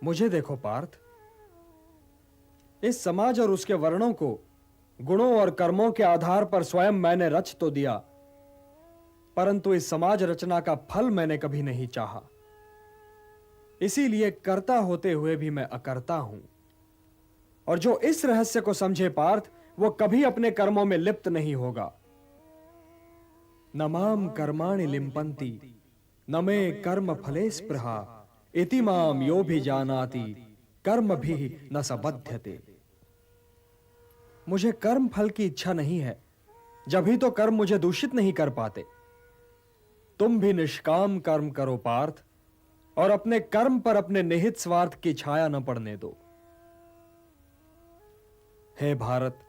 मुझे देखो पार्थ, इस समाज और उसके वर्णों को गुणों और कर्मों के आधार पर स्वयं मैंने रच तो दिया, परंतु इस समाज रचना का फल मैंने कभी नहीं चाहा। इसीलिए कर्ता होते हुए भी मैं अकर्ता हूं। और जो इस रहस्य को समझे पार्थ, वो कभी अपने कर्मों में लिप्त नहीं होगा। न माम कर्माणि लिम्पन्ति न मे कर्म फले स्पृहा इति माम यो भी जानाति कर्म भी न स बध्यते। मुझे कर्म फल की इच्छा नहीं है, जब ही तो कर्म मुझे दूषित नहीं कर पाते। तुम भी निष्काम कर्म करो पार्थ, और अपने कर्म पर अपने निहित स्वार्थ की छाया न पड़ने दो। हे भारत,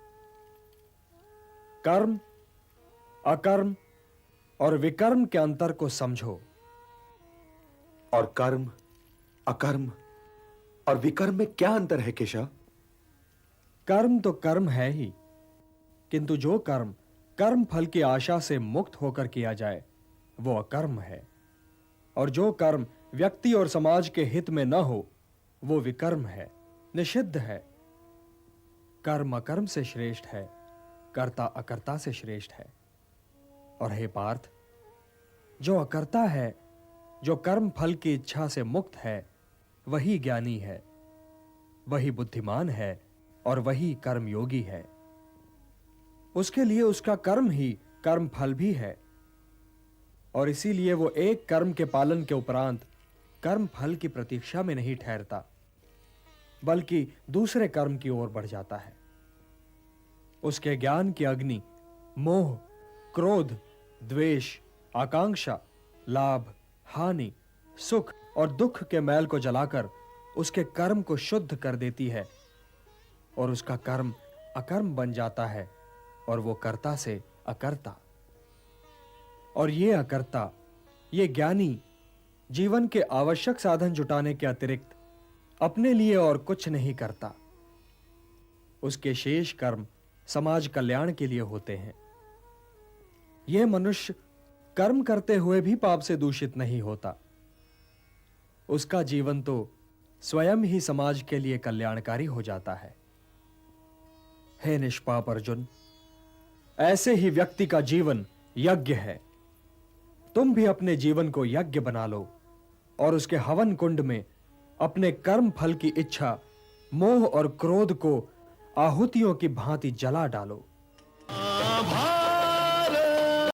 कर्म, अकर्म और विकर्म के अंतर को समझो। और कर्म, अकर्म और विकर्म में क्या अंतर है केशव? कर्म तो कर्म है ही, किंतु जो कर्म कर्म फल की आशा से मुक्त होकर किया जाए वो अकर्म है, और जो कर्म व्यक्ति और समाज के हित में न हो वो विकर्म है, निषिद्ध है। कर्म अकर्म से श्रेष्ठ है, कर्ता अकर्ता से श्रेष्ठ है। और हे पार्थ, जो अकर्ता है, जो कर्म फल की इच्छा से मुक्त है, वही ज्ञानी है, वही बुद्धिमान है और वही कर्मयोगी है। उसके लिए उसका कर्म ही कर्म फल भी है, और इसीलिए वो एक कर्म के पालन के उपरांत कर्म फल की प्रतीक्षा में नहीं ठहरता, बल्कि दूसरे कर्म की ओर बढ़ जाता है। उसके ज्ञान की अग्नि मोह, क्रोध, द्वेष, आकांक्षा, लाभ, हानि, सुख और दुख के मैल को जलाकर उसके कर्म को शुद्ध कर देती है, और उसका कर्म अकर्म बन जाता है, और वो कर्ता से अकर्ता। और ये अकर्ता, ये ज्ञानी जीवन के आवश्यक साधन जुटाने के अतिरिक्त अपने लिए और कुछ नहीं करता। उसके शेष कर्म समाज कल्याण के लिए होते हैं। यह मनुष्य कर्म करते हुए भी पाप से दूषित नहीं होता। उसका जीवन तो स्वयं ही समाज के लिए कल्याणकारी हो जाता है। हे निष्पाप अर्जुन, ऐसे ही व्यक्ति का जीवन यज्ञ है। तुम भी अपने जीवन को यज्ञ बना लो, और उसके हवन कुंड में अपने कर्म फल की इच्छा, मोह और क्रोध को आहुतियों की भांति जला डालो।